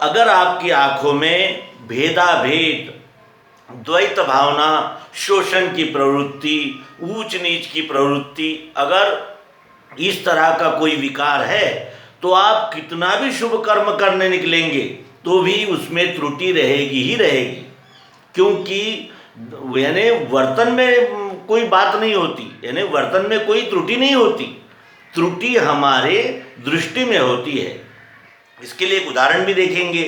अगर आपकी आंखों में भेदाभेद, द्वैत भावना, शोषण की प्रवृत्ति, ऊंच नीच की प्रवृत्ति अगर इस तरह का कोई विकार है तो आप कितना भी शुभ कर्म करने निकलेंगे तो भी उसमें त्रुटि रहेगी ही रहेगी। क्योंकि यानी वर्तन में कोई बात नहीं होती, यानी वर्तन में कोई त्रुटि नहीं होती, त्रुटि हमारे दृष्टि में होती है। इसके लिए एक उदाहरण भी देखेंगे।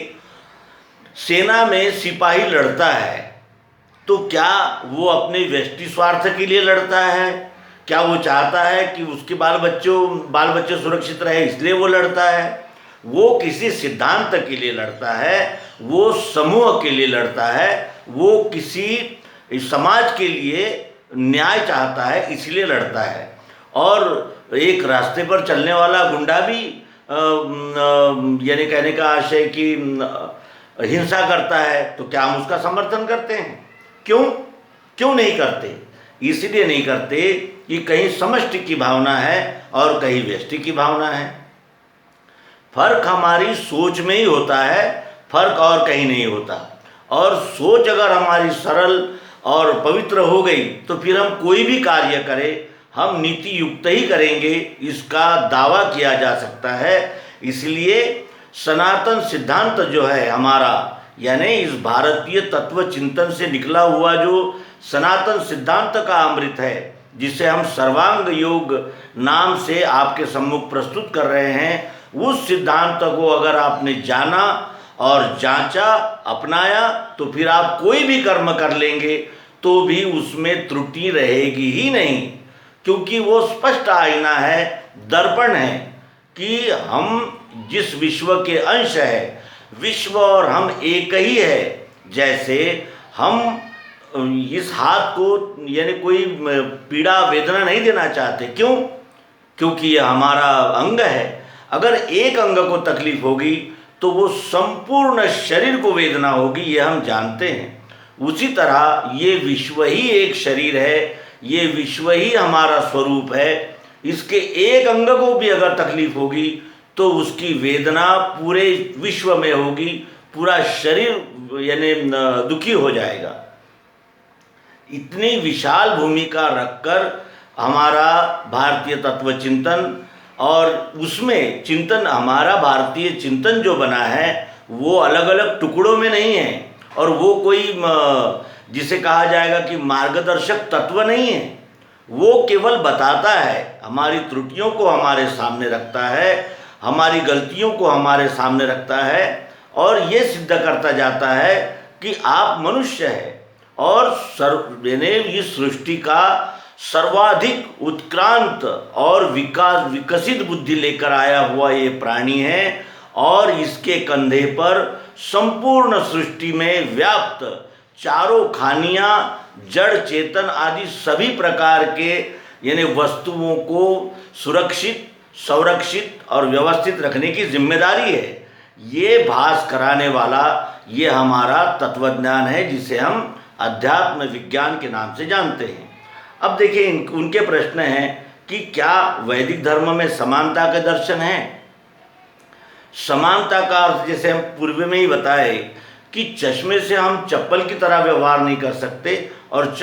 सेना में सिपाही लड़ता है तो क्या वो अपने व्यष्टि स्वार्थ के लिए लड़ता है? क्या वो चाहता है कि उसके बाल बच्चे सुरक्षित रहे इसलिए वो लड़ता है? वो किसी सिद्धांत के लिए लड़ता है, वो समूह के लिए लड़ता है, वो किसी समाज के लिए न्याय चाहता है इसलिए लड़ता है। और एक रास्ते पर चलने वाला गुंडा भी यानी कहने का आशय कि हिंसा करता है तो क्या हम उसका समर्थन करते हैं? क्यों नहीं करते? इसलिए नहीं करते कि कहीं समष्टि की भावना है और कहीं व्यष्टि की भावना है। फर्क हमारी सोच में ही होता है, फर्क और कहीं नहीं होता। और सोच अगर हमारी सरल और पवित्र हो गई तो फिर हम कोई भी कार्य करें हम नीति युक्त ही करेंगे, इसका दावा किया जा सकता है। इसलिए सनातन सिद्धांत जो है हमारा, यानी इस भारतीय तत्व चिंतन से निकला हुआ जो सनातन सिद्धांत का अमृत है, जिसे हम सर्वांग योग नाम से आपके सम्मुख प्रस्तुत कर रहे हैं, उस सिद्धांत को अगर आपने जाना और जांचा, अपनाया तो फिर आप कोई भी कर्म कर लेंगे तो भी उसमें त्रुटि रहेगी ही नहीं। क्योंकि वो स्पष्ट आईना है, दर्पण है कि हम जिस विश्व के अंश है, विश्व और हम एक ही है। जैसे हम इस हाथ को यानी कोई पीड़ा वेदना नहीं देना चाहते, क्यों? क्योंकि ये हमारा अंग है। अगर एक अंग को तकलीफ होगी तो वो संपूर्ण शरीर को वेदना होगी, ये हम जानते हैं। उसी तरह ये विश्व ही एक शरीर है, ये विश्व ही हमारा स्वरूप है। इसके एक अंग को भी अगर तकलीफ होगी तो उसकी वेदना पूरे विश्व में होगी, पूरा शरीर यानी दुखी हो जाएगा। इतनी विशाल भूमिका रखकर हमारा भारतीय तत्व चिंतन, और उसमें चिंतन हमारा भारतीय चिंतन जो बना है वो अलग अलग टुकड़ों में नहीं है, और वो कोई जिसे कहा जाएगा कि मार्गदर्शक तत्व नहीं है। वो केवल बताता है, हमारी त्रुटियों को हमारे सामने रखता है, हमारी गलतियों को हमारे सामने रखता है, और ये सिद्ध करता जाता है कि आप मनुष्य हैं और इस सृष्टि का सर्वाधिक उत्क्रांत और विकसित बुद्धि लेकर आया हुआ ये प्राणी है, और इसके कंधे पर संपूर्ण सृष्टि में व्याप्त चारों खानियाँ, जड़ चेतन आदि सभी प्रकार के यानी वस्तुओं को सुरक्षित, संरक्षित और व्यवस्थित रखने की जिम्मेदारी है। ये भास कराने वाला ये हमारा तत्वज्ञान है, जिसे हम अध्यात्म विज्ञान के नाम से जानते हैं। अब देखिए उनके प्रश्न हैं कि क्या वैदिक धर्म में समानता के दर्शन है? समानता का अर्थ जैसे हम पूर्व में ही बताए कि चश्मे से हम चप्पल की तरह व्यवहार नहीं कर सकते, और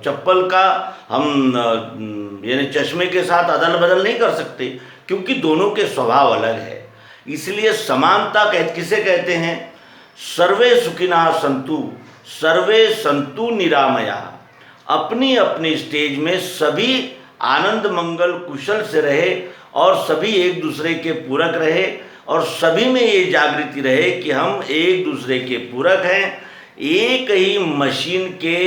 चप्पल का हम यानी चश्मे के साथ अदल बदल नहीं कर सकते, क्योंकि दोनों के स्वभाव अलग है। इसलिए समानता किसे कहते हैं? सर्वे सुखिनः सन्तु सर्वे सन्तु निरामया। अपनी अपनी स्टेज में सभी आनंद मंगल कुशल से रहे, और सभी एक दूसरे के पूरक रहे, और सभी में ये जागृति रहे कि हम एक दूसरे के पूरक हैं। एक ही मशीन के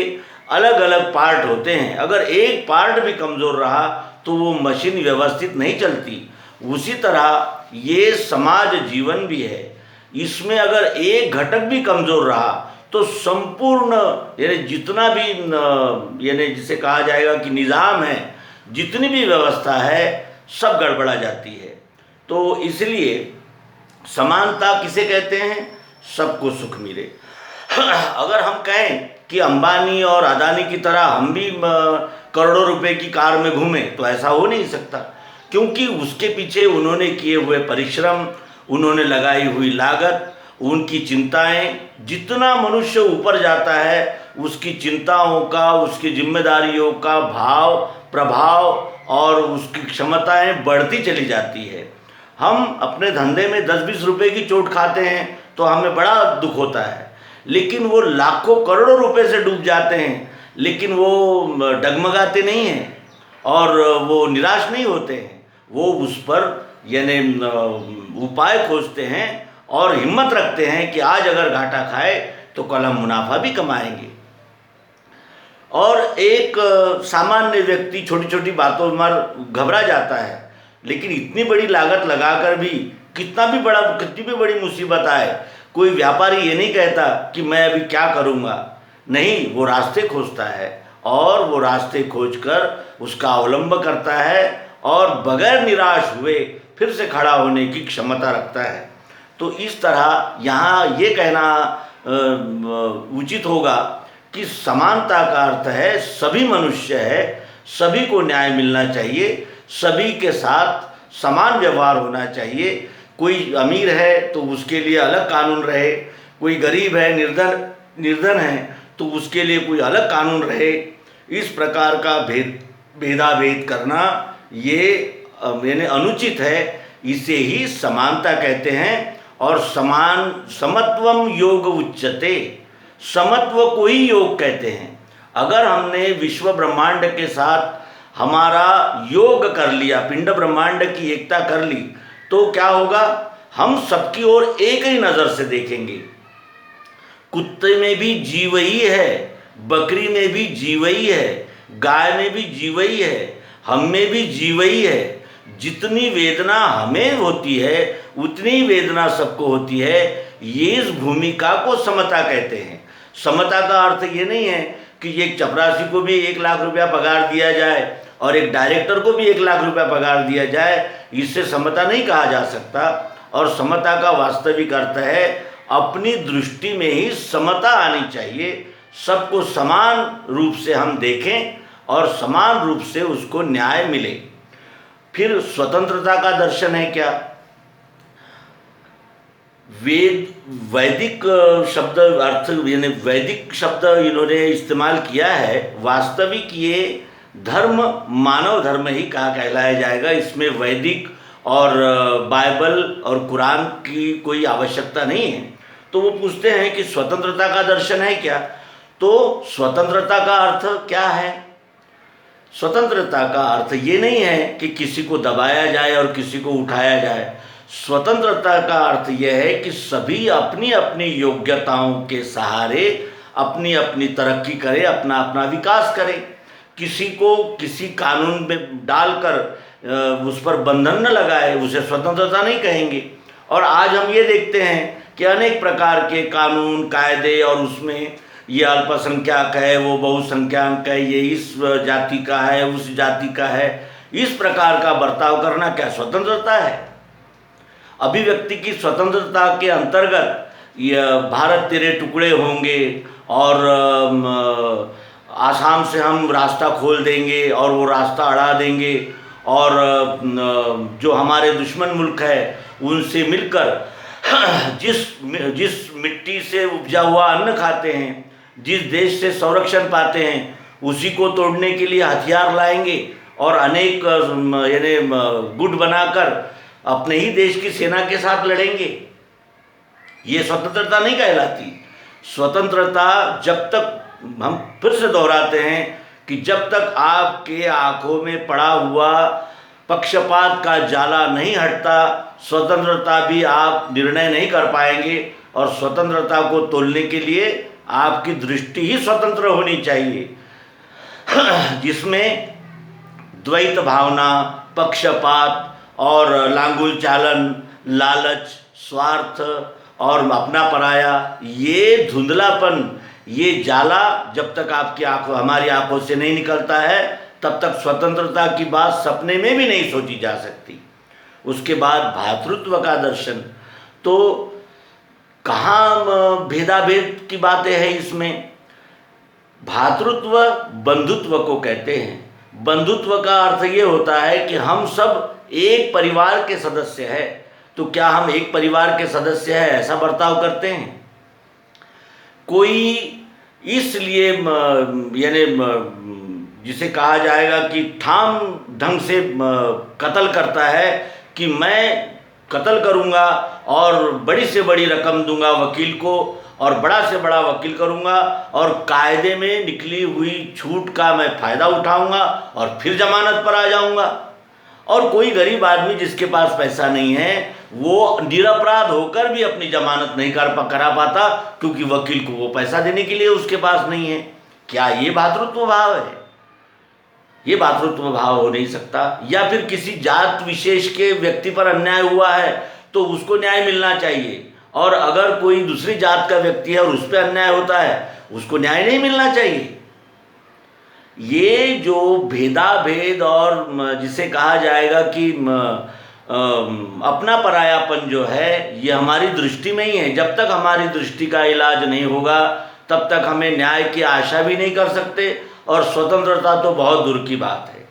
अलग अलग पार्ट होते हैं, अगर एक पार्ट भी कमज़ोर रहा तो वो मशीन व्यवस्थित नहीं चलती। उसी तरह ये समाज जीवन भी है, इसमें अगर एक घटक भी कमज़ोर रहा तो संपूर्ण यानी जितना भी यानी जिसे कहा जाएगा कि निज़ाम है, जितनी भी व्यवस्था है, सब गड़बड़ा जाती है। तो इसलिए समानता किसे कहते हैं? सबको सुख मिले। अगर हम कहें कि अंबानी और अदानी की तरह हम भी करोड़ों रुपए की कार में घूमें तो ऐसा हो नहीं सकता, क्योंकि उसके पीछे उन्होंने किए हुए परिश्रम, उन्होंने लगाई हुई लागत, उनकी चिंताएं, जितना मनुष्य ऊपर जाता है उसकी चिंताओं का, उसकी जिम्मेदारियों का भाव, प्रभाव और उसकी क्षमताएं बढ़ती चली जाती है। हम अपने धंधे में 10-20 रुपए की चोट खाते हैं तो हमें बड़ा दुख होता है, लेकिन वो लाखों करोड़ों रुपए से डूब जाते हैं, लेकिन वो डगमगाते नहीं हैं और वो निराश नहीं होते हैं। वो उस पर यानी उपाय खोजते हैं और हिम्मत रखते हैं कि आज अगर घाटा खाए तो कल हम मुनाफा भी कमाएंगे। और एक सामान्य व्यक्ति छोटी छोटी बातों में घबरा जाता है, लेकिन इतनी बड़ी लागत लगाकर भी कितनी भी बड़ी मुसीबत आए, कोई व्यापारी ये नहीं कहता कि मैं अभी क्या करूँगा। नहीं, वो रास्ते खोजता है और वो रास्ते खोजकर उसका अवलंब करता है और बगैर निराश हुए फिर से खड़ा होने की क्षमता रखता है। तो इस तरह यहाँ ये कहना उचित होगा कि समानता का अर्थ है सभी मनुष्य है, सभी को न्याय मिलना चाहिए, सभी के साथ समान व्यवहार होना चाहिए। कोई अमीर है तो उसके लिए अलग कानून रहे, कोई गरीब है, निर्धन है तो उसके लिए कोई अलग कानून रहे। इस प्रकार का भेदाभेद करना ये यानी अनुचित है। इसे ही समानता कहते हैं। और समत्वम योग उच्यते, समत्व को ही योग कहते हैं। अगर हमने विश्व ब्रह्मांड के साथ हमारा योग कर लिया, पिंड ब्रह्मांड की एकता कर ली, तो क्या होगा, हम सबकी ओर एक ही नज़र से देखेंगे। कुत्ते में भी जीव ही है, बकरी में भी जीव ही है, गाय में भी जीव ही है, हम में भी जीव ही है। जितनी वेदना हमें होती है उतनी वेदना सबको होती है। ये इस भूमिका को समता कहते हैं। समता का अर्थ ये नहीं है कि एक चपरासी को भी 1 लाख रुपया पगार दिया जाए और एक डायरेक्टर को भी 1 लाख रुपया पगार दिया जाए। इससे समता नहीं कहा जा सकता। और समता का वास्तविक अर्थ है अपनी दृष्टि में ही समता आनी चाहिए। सबको समान रूप से हम देखें और समान रूप से उसको न्याय मिले। फिर स्वतंत्रता का दर्शन है क्या? वैदिक शब्द अर्थ यानी वैदिक शब्द इन्होंने इस्तेमाल किया है। वास्तविक ये धर्म मानव धर्म ही कहलाया जाएगा। इसमें वैदिक और बाइबल और कुरान की कोई आवश्यकता नहीं है। तो वो पूछते हैं कि स्वतंत्रता का दर्शन है क्या? तो स्वतंत्रता का अर्थ क्या है? स्वतंत्रता का अर्थ ये नहीं है कि किसी को दबाया जाए और किसी को उठाया जाए। स्वतंत्रता का अर्थ यह है कि सभी अपनी अपनी योग्यताओं के सहारे अपनी अपनी तरक्की करें, अपना अपना विकास करें। किसी को किसी कानून में डालकर उस पर बंधन न लगाए, उसे स्वतंत्रता नहीं कहेंगे। और आज हम ये देखते हैं कि अनेक प्रकार के कानून कायदे, और उसमें ये अल्पसंख्यक है, वो बहुसंख्यक है, ये इस जाति का है, उस जाति का है। इस प्रकार का बर्ताव करना क्या स्वतंत्रता है? अभिव्यक्ति की स्वतंत्रता के अंतर्गत भारत तेरे टुकड़े होंगे और आसाम से हम रास्ता खोल देंगे और वो रास्ता अड़ा देंगे, और जो हमारे दुश्मन मुल्क है उनसे मिलकर जिस मिट्टी से उपजा हुआ अन्न खाते हैं, जिस देश से संरक्षण पाते हैं, उसी को तोड़ने के लिए हथियार लाएंगे और अनेक यानी गुट बनाकर अपने ही देश की सेना के साथ लड़ेंगे। ये स्वतंत्रता नहीं कहलाती। स्वतंत्रता जब तक, हम फिर से दोहराते हैं कि जब तक आपके आंखों में पड़ा हुआ पक्षपात का जाला नहीं हटता, स्वतंत्रता भी आप निर्णय नहीं कर पाएंगे। और स्वतंत्रता को तोलने के लिए आपकी दृष्टि ही स्वतंत्र होनी चाहिए, जिसमें द्वैत भावना, पक्षपात और लांगुल चालन, लालच, स्वार्थ और अपना पराया, ये धुंधलापन, ये जाला जब तक आपकी आंखों, हमारी आंखों से नहीं निकलता है, तब तक स्वतंत्रता की बात सपने में भी नहीं सोची जा सकती। उसके बाद भातृत्व का दर्शन, तो कहाँ भेदाभेद की बातें हैं इसमें? भातृत्व बंधुत्व को कहते हैं। बंधुत्व का अर्थ ये होता है कि हम सब एक परिवार के सदस्य हैं। तो क्या हम एक परिवार के सदस्य हैं ऐसा बर्ताव करते हैं? कोई इसलिए यानी जिसे कहा जाएगा कि ठाम ढंग से कत्ल करता है कि मैं कत्ल करूंगा और बड़ी से बड़ी रकम दूंगा वकील को और बड़ा से बड़ा वकील करूंगा और कायदे में निकली हुई छूट का मैं फ़ायदा उठाऊंगा और फिर जमानत पर आ जाऊंगा। और कोई गरीब आदमी जिसके पास पैसा नहीं है वो निरपराध होकर भी अपनी जमानत नहीं करा पाता क्योंकि वकील को वो पैसा देने के लिए उसके पास नहीं है। क्या ये भातृत्व भाव है? ये भातृत्व भाव हो नहीं सकता। या फिर किसी जात विशेष के व्यक्ति पर अन्याय हुआ है तो उसको न्याय मिलना चाहिए, और अगर कोई दूसरी जात का व्यक्ति है और उस पर अन्याय होता है उसको न्याय नहीं मिलना चाहिए। ये जो भेदाभेद और जिसे कहा जाएगा कि अपना परायापन जो है ये हमारी दृष्टि में ही है। जब तक हमारी दृष्टि का इलाज नहीं होगा तब तक हमें न्याय की आशा भी नहीं कर सकते, और स्वतंत्रता तो बहुत दूर की बात है।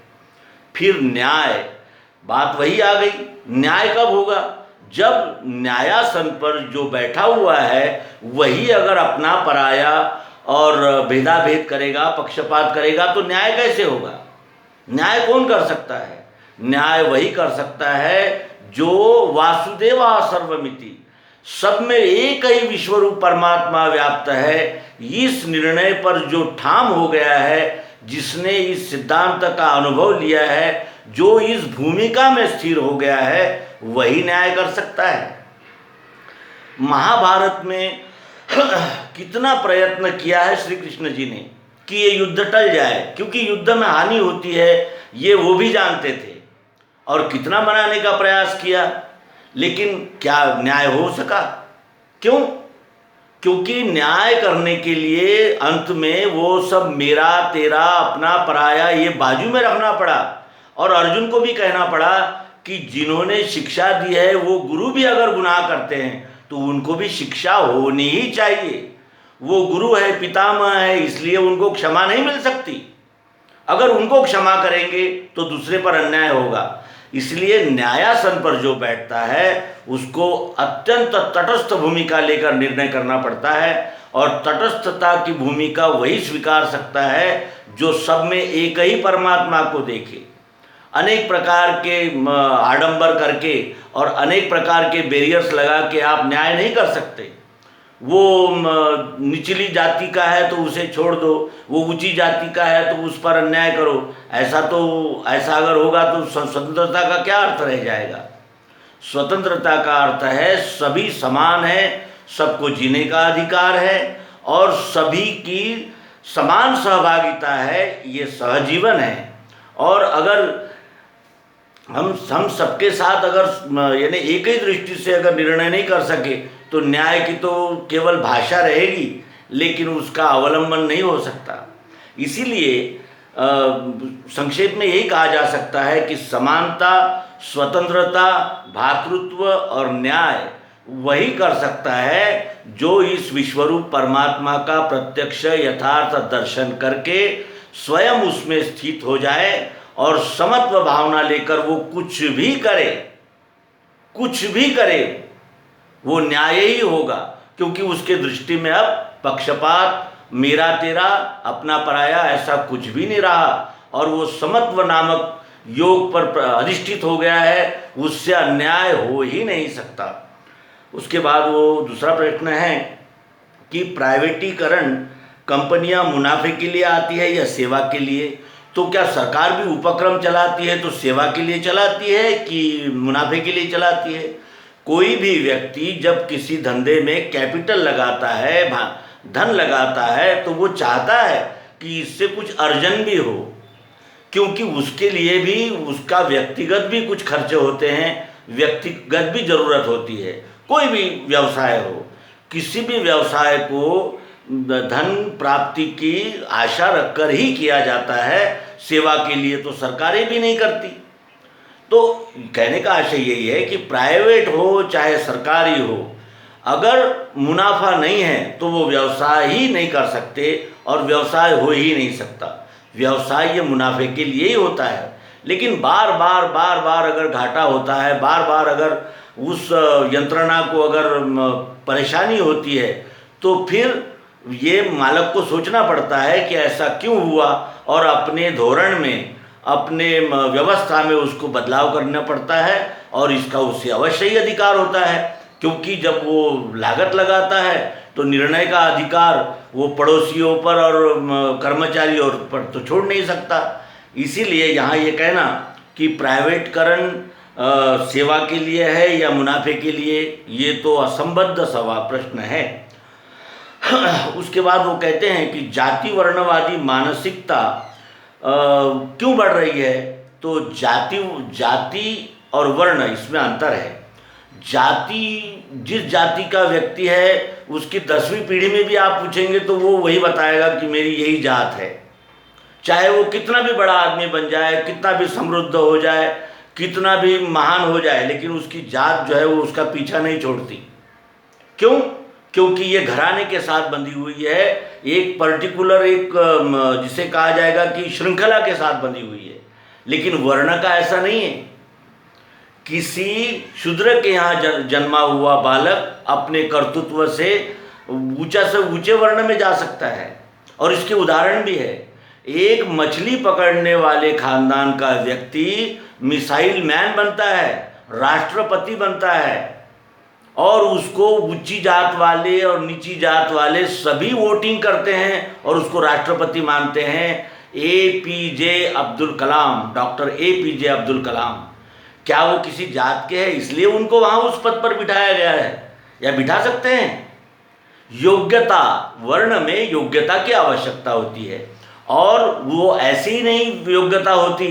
फिर न्याय, बात वही आ गई, न्याय कब होगा? जब न्यायासन पर जो बैठा हुआ है वही अगर अपना पराया और भेदाभेद करेगा, पक्षपात करेगा, तो न्याय कैसे होगा? न्याय कौन कर सकता है? न्याय वही कर सकता है जो वासुदेवा सर्वमिति, सब में एक ही विश्वरूप परमात्मा व्याप्त है, इस निर्णय पर जो ठाम हो गया है, जिसने इस सिद्धांत का अनुभव लिया है, जो इस भूमिका में स्थिर हो गया है, वही न्याय कर सकता है। महाभारत में कितना प्रयत्न किया है श्री कृष्ण जी ने कि ये युद्ध टल जाए, क्योंकि युद्ध में हानि होती है ये वो भी जानते थे, और कितना मनाने का प्रयास किया, लेकिन क्या न्याय हो सका? क्यों? क्योंकि न्याय करने के लिए अंत में वो सब मेरा तेरा अपना पराया ये बाजू में रखना पड़ा, और अर्जुन को भी कहना पड़ा कि जिन्होंने शिक्षा दी है वो गुरु भी अगर गुनाह करते हैं तो उनको भी शिक्षा होनी ही चाहिए। वो गुरु है, पितामह है, इसलिए उनको क्षमा नहीं मिल सकती। अगर उनको क्षमा करेंगे तो दूसरे पर अन्याय होगा। इसलिए न्यायासन पर जो बैठता है उसको अत्यंत तटस्थ भूमिका लेकर निर्णय करना पड़ता है, और तटस्थता की भूमिका वही स्वीकार सकता है जो सब में एक ही परमात्मा को देखे। अनेक प्रकार के आडंबर करके और अनेक प्रकार के बैरियर्स लगा के आप न्याय नहीं कर सकते। वो निचली जाति का है तो उसे छोड़ दो, वो ऊंची जाति का है तो उस पर अन्याय करो, ऐसा अगर होगा तो स्वतंत्रता का क्या अर्थ रह जाएगा? स्वतंत्रता का अर्थ है सभी समान है, सबको जीने का अधिकार है और सभी की समान सहभागिता है, ये सहजीवन है। और अगर हम सबके साथ अगर यानी एक ही दृष्टि से अगर निर्णय नहीं कर सके तो न्याय की तो केवल भाषा रहेगी, लेकिन उसका अवलंबन नहीं हो सकता। इसीलिए संक्षेप में यही कहा जा सकता है कि समानता, स्वतंत्रता, भातृत्व और न्याय वही कर सकता है जो इस विश्वरूप परमात्मा का प्रत्यक्ष यथार्थ दर्शन करके स्वयं उसमें स्थित हो जाए और समत्व भावना लेकर वो कुछ भी करे वो न्याय ही होगा, क्योंकि उसके दृष्टि में अब पक्षपात, मेरा तेरा, अपना पराया ऐसा कुछ भी नहीं रहा, और वो समत्व नामक योग पर अधिष्ठित हो गया है, उससे अन्याय हो ही नहीं सकता। उसके बाद वो दूसरा प्रश्न है कि प्राइवेटीकरण कंपनियां मुनाफे के लिए आती है या सेवा के लिए? तो क्या सरकार भी उपक्रम चलाती है तो सेवा के लिए चलाती है कि मुनाफे के लिए चलाती है? कोई भी व्यक्ति जब किसी धंधे में कैपिटल लगाता है, धन लगाता है, तो वो चाहता है कि इससे कुछ अर्जन भी हो, क्योंकि उसके लिए भी उसका व्यक्तिगत भी कुछ खर्चे होते हैं, व्यक्तिगत भी ज़रूरत होती है। कोई भी व्यवसाय हो, किसी भी व्यवसाय को धन प्राप्ति की आशा रखकर ही किया जाता है, सेवा के लिए तो सरकारें भी नहीं करती। तो कहने का आशय यही है कि प्राइवेट हो चाहे सरकारी हो, अगर मुनाफा नहीं है तो वो व्यवसाय ही नहीं कर सकते और व्यवसाय हो ही नहीं सकता। व्यवसाय ये मुनाफे के लिए ही होता है, लेकिन बार बार अगर घाटा होता है, बार बार अगर उस यंत्रणा को अगर परेशानी होती है तो फिर ये मालक को सोचना पड़ता है कि ऐसा क्यों हुआ, और अपने धोरण में, अपने व्यवस्था में उसको बदलाव करना पड़ता है। और इसका उससे अवश्य ही अधिकार होता है, क्योंकि जब वो लागत लगाता है तो निर्णय का अधिकार वो पड़ोसियों पर और कर्मचारियों पर तो छोड़ नहीं सकता। इसीलिए यहाँ ये कहना कि प्राइवेटकरण सेवा के लिए है या मुनाफे के लिए, ये तो असंबद्ध सवाल प्रश्न है। उसके बाद वो कहते हैं कि जाति वर्णवादी मानसिकता क्यों बढ़ रही है। तो जाति और वर्ण, इसमें अंतर है। जाति, जिस जाति का व्यक्ति है उसकी 10वीं पीढ़ी में भी आप पूछेंगे तो वो वही बताएगा कि मेरी यही जात है। चाहे वो कितना भी बड़ा आदमी बन जाए, कितना भी समृद्ध हो जाए, कितना भी महान हो जाए, लेकिन उसकी जात जो है वो उसका पीछा नहीं छोड़ती। क्यों? क्योंकि ये घराने के साथ बंधी हुई है, एक पर्टिकुलर, एक जिसे कहा जाएगा कि श्रृंखला के साथ बंधी हुई है। लेकिन वर्ण का ऐसा नहीं है। किसी शूद्र के यहाँ जन्मा हुआ बालक अपने कर्तृत्व से ऊंचे वर्ण में जा सकता है। और इसके उदाहरण भी है। एक मछली पकड़ने वाले खानदान का व्यक्ति मिसाइल मैन बनता है, राष्ट्रपति बनता है, और उसको ऊंची जात वाले और नीची जात वाले सभी वोटिंग करते हैं और उसको राष्ट्रपति मानते हैं। APJ Abdul Kalam, doctor APJ Abdul Kalam. क्या वो किसी जात के हैं इसलिए उनको वहाँ उस पद पर बिठाया गया है, या बिठा सकते हैं? योग्यता, वर्ण में योग्यता की आवश्यकता होती है, और वो ऐसी ही नहीं योग्यता होती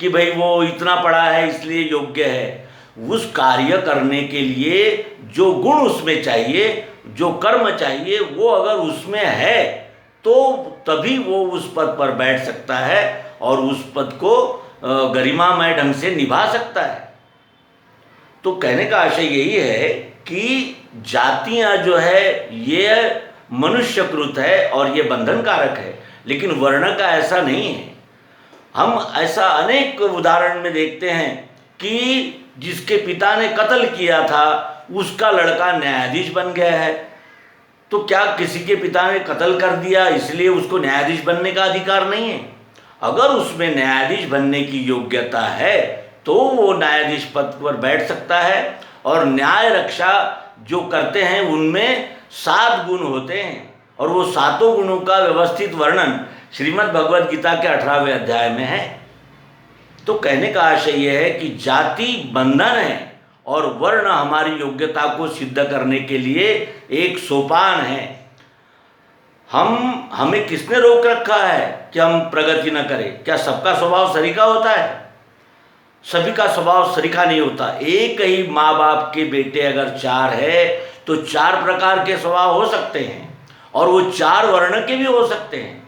कि भाई वो इतना पढ़ा है इसलिए योग्य है। उस कार्य करने के लिए जो गुण उसमें चाहिए, जो कर्म चाहिए, वो अगर उसमें है तो तभी वो उस पद पर बैठ सकता है और उस पद को गरिमामय ढंग से निभा सकता है। तो कहने का आशय यही है कि जातियां जो है ये मनुष्यकृत है और ये बंधनकारक है, लेकिन वर्ण का ऐसा नहीं है। हम ऐसा अनेक उदाहरण में देखते हैं कि जिसके पिता ने कत्ल किया था उसका लड़का न्यायाधीश बन गया है। तो क्या किसी के पिता ने कत्ल कर दिया इसलिए उसको न्यायाधीश बनने का अधिकार नहीं है? अगर उसमें न्यायाधीश बनने की योग्यता है तो वो न्यायाधीश पद पर बैठ सकता है। और न्याय रक्षा जो करते हैं उनमें 7 गुण होते हैं, और वो 7 गुणों का व्यवस्थित वर्णन श्रीमद् भगवद गीता के 18वें अध्याय में है। तो कहने का आशय यह है कि जाति बंधन है और वर्ण हमारी योग्यता को सिद्ध करने के लिए एक सोपान है। हमें किसने रोक रखा है कि हम प्रगति न करें? क्या सबका स्वभाव सरीखा होता है? सभी का स्वभाव सरीखा नहीं होता। एक ही माँ बाप के बेटे अगर 4 है तो 4 प्रकार के स्वभाव हो सकते हैं, और वो 4 वर्ण के भी हो सकते हैं।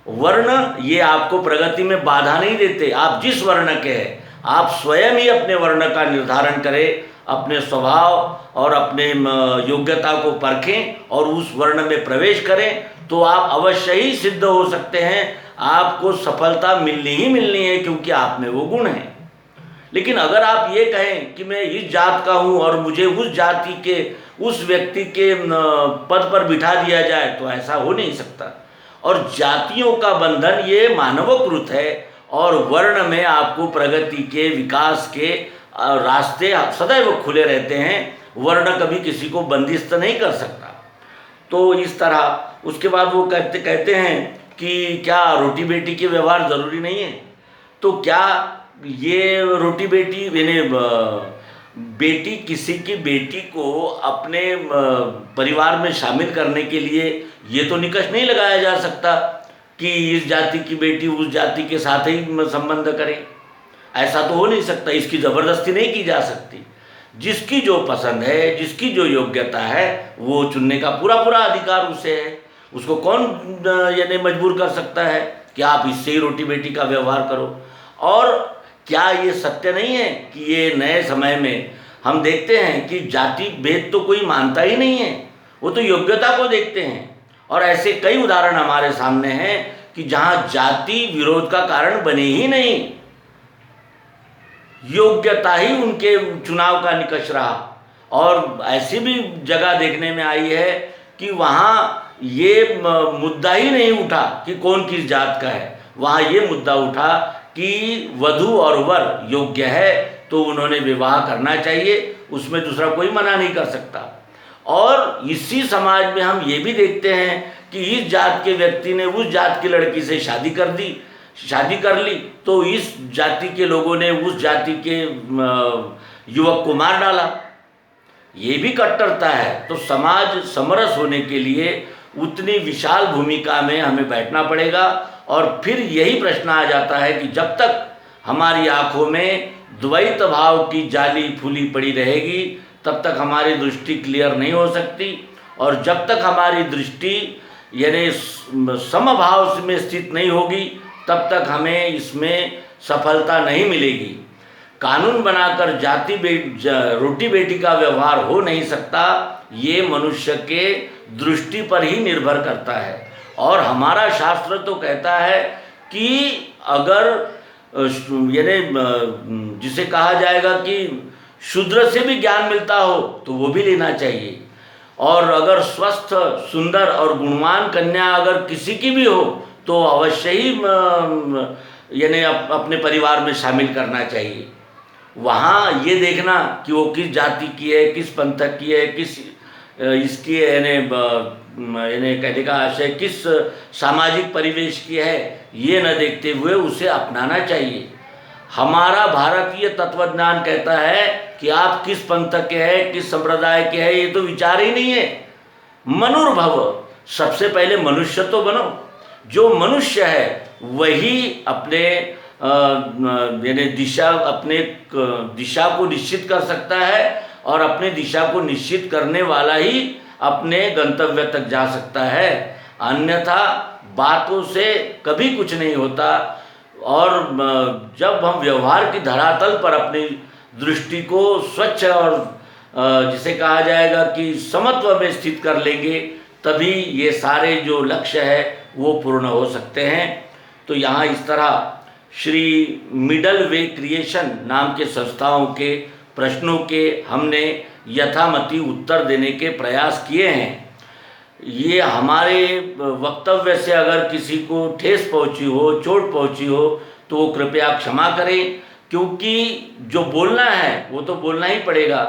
वर्ण ये आपको प्रगति में बाधा नहीं देते। आप जिस वर्ण के हैं आप स्वयं ही अपने वर्ण का निर्धारण करें, अपने स्वभाव और अपने योग्यता को परखें और उस वर्ण में प्रवेश करें, तो आप अवश्य ही सिद्ध हो सकते हैं। आपको सफलता मिलनी ही मिलनी है, क्योंकि आप में वो गुण हैं। लेकिन अगर आप ये कहें कि मैं इस जात का हूँ और मुझे उस जाति के उस व्यक्ति के पद पर बिठा दिया जाए, तो ऐसा हो नहीं सकता। और जातियों का बंधन ये मानवकृत है, और वर्ण में आपको प्रगति के, विकास के रास्ते सदैव खुले रहते हैं। वर्ण कभी किसी को बंदिस्त नहीं कर सकता। तो इस तरह उसके बाद वो कहते हैं कि क्या रोटी बेटी के व्यवहार ज़रूरी नहीं है? तो क्या ये रोटी बेटी यानी बेटी किसी की बेटी को अपने परिवार में शामिल करने के लिए ये तो निकष नहीं लगाया जा सकता कि इस जाति की बेटी उस जाति के साथ ही संबंध करे। ऐसा तो हो नहीं सकता। इसकी ज़बरदस्ती नहीं की जा सकती। जिसकी जो पसंद है, जिसकी जो योग्यता है, वो चुनने का पूरा अधिकार उसे है। उसको कौन यानी मजबूर कर सकता है कि आप इससे ही रोटी बेटी का व्यवहार करो? और क्या ये सत्य नहीं है कि ये नए समय में हम देखते हैं कि जाति भेद तो कोई मानता ही नहीं है, वो तो योग्यता को देखते हैं। और ऐसे कई उदाहरण हमारे सामने हैं कि जहाँ जाति विरोध का कारण बने ही नहीं। योग्यता ही उनके चुनाव का निकष रहा। और ऐसी भी जगह देखने में आई है कि वहाँ ये मुद्दा ही नहीं उठा कि कौन किस जात का है, वहाँ ये मुद्दा उठा कि वधू और वर योग्य है तो उन्होंने विवाह करना चाहिए, उसमें दूसरा कोई मना नहीं कर सकता। और इसी समाज में हम ये भी देखते हैं कि इस जात के व्यक्ति ने उस जात की लड़की से शादी कर ली तो इस जाति के लोगों ने उस जाति के युवक को मार डाला। ये भी कट्टरता है। तो समाज समरस होने के लिए उतनी विशाल भूमिका में हमें बैठना पड़ेगा। और फिर यही प्रश्न आ जाता है कि जब तक हमारी आंखों में द्वैत भाव की जाली फूली पड़ी रहेगी तब तक हमारी दृष्टि क्लियर नहीं हो सकती। और जब तक हमारी दृष्टि यानी समभाव में स्थित नहीं होगी तब तक हमें इसमें सफलता नहीं मिलेगी। कानून बनाकर रोटी बेटी का व्यवहार हो नहीं सकता, ये मनुष्य के दृष्टि पर ही निर्भर करता है। और हमारा शास्त्र तो कहता है कि अगर यानी जिसे कहा जाएगा कि शूद्र से भी ज्ञान मिलता हो तो वो भी लेना चाहिए। और अगर स्वस्थ, सुंदर और गुणवान कन्या अगर किसी की भी हो तो अवश्य ही यानी अपने परिवार में शामिल करना चाहिए। वहाँ ये देखना कि वो किस जाति की है, किस पंथक की है, किस इसकी यानी कहने का आशय किस सामाजिक परिवेश की है, ये न देखते हुए उसे अपनाना चाहिए। हमारा भारतीय तत्वज्ञान कहता है कि आप किस पंथक के हैं, किस संप्रदाय के हैं, ये तो विचार ही नहीं है। मनुर्भव, सबसे पहले मनुष्य तो बनो। जो मनुष्य है वही अपने यानी अपने दिशा को निश्चित कर सकता है और अपने दिशा को निश्चित करने वाला ही अपने गंतव्य तक जा सकता है। अन्यथा बातों से कभी कुछ नहीं होता। और जब हम व्यवहार की धरातल पर अपनी दृष्टि को स्वच्छ और जिसे कहा जाएगा कि समत्व में स्थित कर लेंगे तभी ये सारे जो लक्ष्य है वो पूर्ण हो सकते हैं। तो यहाँ इस तरह श्री मिडल वे क्रिएशन नाम के संस्थाओं के प्रश्नों के हमने यथामति उत्तर देने के प्रयास किए हैं। ये हमारे वक्तव्य से अगर किसी को ठेस पहुंची हो, चोट पहुंची हो तो वो कृपया क्षमा करें, क्योंकि जो बोलना है वो तो बोलना ही पड़ेगा,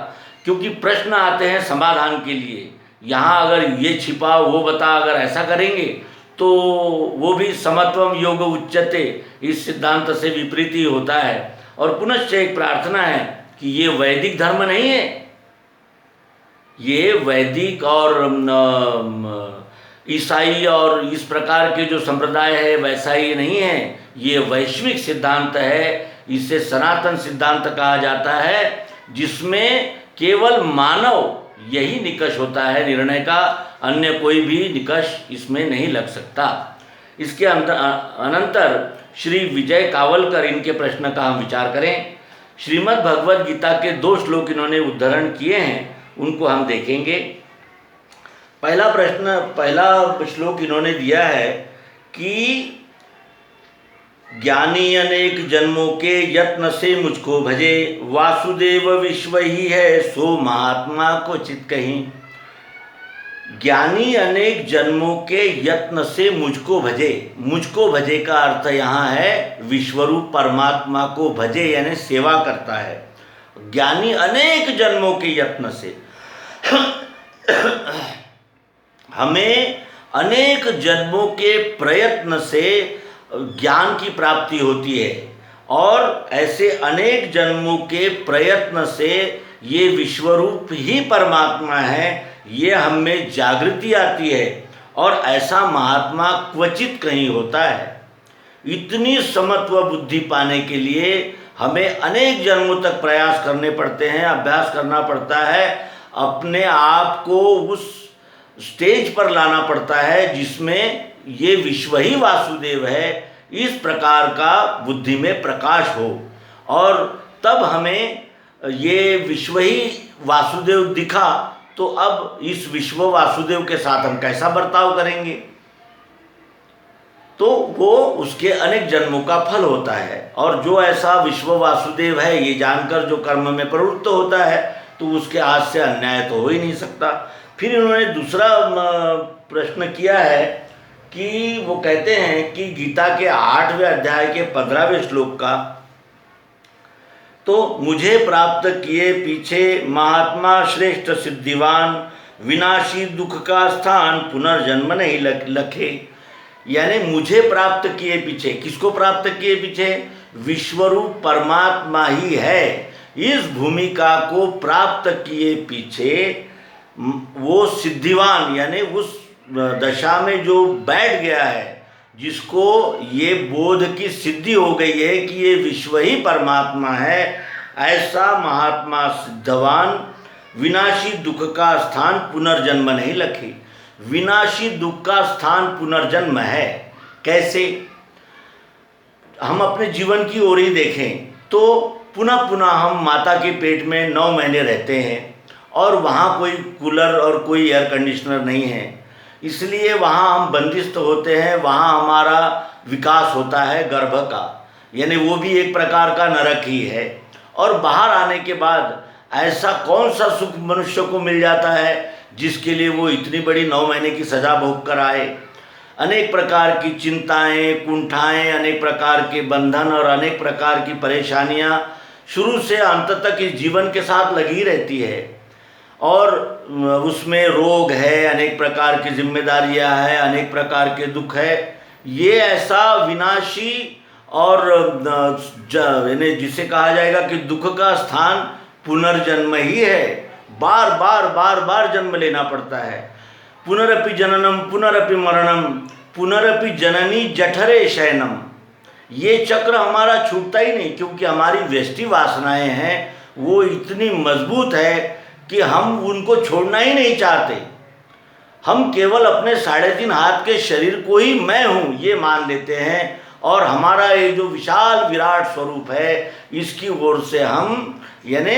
क्योंकि प्रश्न आते हैं समाधान के लिए। यहाँ अगर ये छिपा वो बता अगर ऐसा करेंगे तो वो भी समत्वम योग उच्यते इस सिद्धांत से विपरीत ही होता है। और पुनश्च एक प्रार्थना है कि ये वैदिक धर्म नहीं है, ये वैदिक और ईसाई और इस प्रकार के जो संप्रदाय है वैसा ही नहीं है, ये वैश्विक सिद्धांत है। इसे सनातन सिद्धांत कहा जाता है, जिसमें केवल मानव यही निकष होता है निर्णय का, अन्य कोई भी निकष इसमें नहीं लग सकता। इसके अनंतर श्री विजय कावलकर इनके प्रश्न का हम विचार करें। श्रीमद् भगवद गीता के 2 श्लोक इन्होंने उद्धरण किए हैं, उनको हम देखेंगे। पहला श्लोक इन्होंने दिया है कि ज्ञानी अनेक जन्मों के यत्न से मुझको भजे, वासुदेव विश्व ही है सो महात्मा को चित कहीं। ज्ञानी अनेक जन्मों के यत्न से मुझको भजे, मुझको भजे का अर्थ यहाँ है विश्वरूप परमात्मा को भजे यानी सेवा करता है। ज्ञानी अनेक जन्मों के यत्न से हमें अनेक जन्मों के प्रयत्न से ज्ञान की प्राप्ति होती है। और ऐसे अनेक जन्मों के प्रयत्न से ये विश्वरूप ही परमात्मा है, ये हम में जागृति आती है। और ऐसा महात्मा क्वचित कहीं होता है। इतनी समत्व बुद्धि पाने के लिए हमें अनेक जन्मों तक प्रयास करने पड़ते हैं, अभ्यास करना पड़ता है, अपने आप को उस स्टेज पर लाना पड़ता है जिसमें ये विश्व ही वासुदेव है, इस प्रकार का बुद्धि में प्रकाश हो। और तब हमें ये विश्व ही वासुदेव दिखा तो अब इस विश्व वासुदेव के साथ हम कैसा बर्ताव करेंगे। तो वो उसके अनेक जन्मों का फल होता है। और जो ऐसा विश्व वासुदेव है ये जानकर जो कर्म में प्रवृत्त होता है तो उसके हाथ से अन्याय तो हो ही नहीं सकता। फिर इन्होंने दूसरा प्रश्न किया है कि वो कहते हैं कि गीता के 8वें अध्याय के 15वें श्लोक का, तो मुझे प्राप्त किए पीछे महात्मा श्रेष्ठ सिद्धिवान, विनाशी दुख का स्थान पुनर्जन्म नहीं लखे। यानी मुझे प्राप्त किए पीछे, किसको प्राप्त किए पीछे? विश्वरूप परमात्मा ही है। इस भूमिका को प्राप्त किए पीछे वो सिद्धिवान, यानी उस दशा में जो बैठ गया है, जिसको ये बोध की सिद्धि हो गई है कि ये विश्व ही परमात्मा है, ऐसा महात्मा सिद्धवान विनाशी दुख का स्थान पुनर्जन्म नहीं लखे। विनाशी दुख का स्थान पुनर्जन्म है। कैसे? हम अपने जीवन की ओर ही देखें तो पुनः पुनः हम माता के पेट में 9 महीने रहते हैं और वहाँ कोई कूलर और कोई एयर कंडीशनर नहीं है, इसलिए वहाँ हम बंदिस्त होते हैं। वहाँ हमारा विकास होता है गर्भ का, यानी वो भी एक प्रकार का नरक ही है। और बाहर आने के बाद ऐसा कौन सा सुख मनुष्य को मिल जाता है जिसके लिए वो इतनी बड़ी 9 महीने की सज़ा भोग कर आए? अनेक प्रकार की चिंताएं, कुंठाएं, अनेक प्रकार के बंधन और अनेक प्रकार की परेशानियां शुरू से अंत तक इस जीवन के साथ लगी रहती है। और उसमें रोग है, अनेक प्रकार की जिम्मेदारियां हैं, अनेक प्रकार के दुख है। ये ऐसा विनाशी और यानी जिसे कहा जाएगा कि दुख का स्थान पुनर्जन्म ही है। बार बार बार बार जन्म लेना पड़ता है। पुनरपि जननम पुनरपि मरणम पुनरपि जननी जठरे शयनम। ये चक्र हमारा छूटता ही नहीं, क्योंकि हमारी व्यष्टि वासनाएं हैं वो इतनी मजबूत है कि हम उनको छोड़ना ही नहीं चाहते। हम केवल अपने 3.5 हाथ के शरीर को ही मैं हूँ ये मान लेते हैं और हमारा ये जो विशाल विराट स्वरूप है इसकी ओर से हम यानी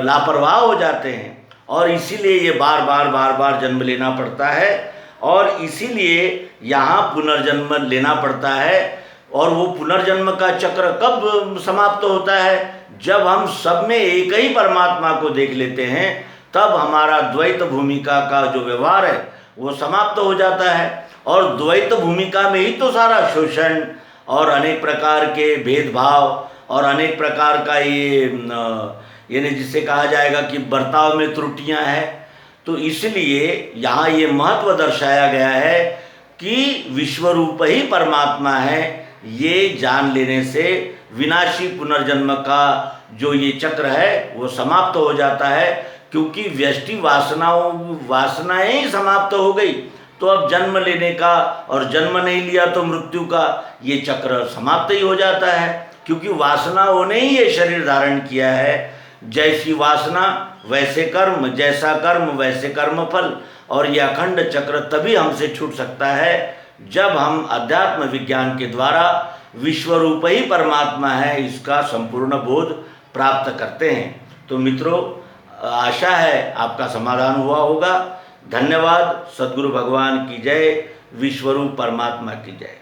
लापरवाह हो जाते हैं। और इसीलिए ये बार बार जन्म लेना पड़ता है और इसीलिए यहाँ पुनर्जन्म लेना पड़ता है। और वो पुनर्जन्म का चक्र कब समाप्त होता है? जब हम सब में एक ही परमात्मा को देख लेते हैं, तब हमारा द्वैत भूमिका का जो व्यवहार है वो समाप्त हो जाता है। और द्वैत भूमिका में ही तो सारा शोषण और अनेक प्रकार के भेदभाव और अनेक प्रकार का ये यानी जिसे कहा जाएगा कि बर्ताव में त्रुटियां हैं। तो इसलिए यहाँ ये महत्व दर्शाया गया है कि विश्वरूप ही परमात्मा है। ये जान लेने से विनाशी पुनर्जन्म का जो ये चक्र है वो समाप्त हो जाता है, क्योंकि व्यष्टि वासनाएं ही समाप्त हो गई। तो अब जन्म लेने का और जन्म नहीं लिया तो मृत्यु का ये चक्र समाप्त ही हो जाता है, क्योंकि वासनाओं ने ही ये शरीर धारण किया है। जैसी वासना वैसे कर्म, जैसा कर्म वैसे कर्म फल। और ये अखंड चक्र तभी हमसे छूट सकता है जब हम अध्यात्म विज्ञान के द्वारा विश्वरूप ही परमात्मा है इसका संपूर्ण बोध प्राप्त करते हैं। तो मित्रों, आशा है आपका समाधान हुआ होगा। धन्यवाद। सद्गुरु भगवान की जय। विश्वरूप परमात्मा की जय।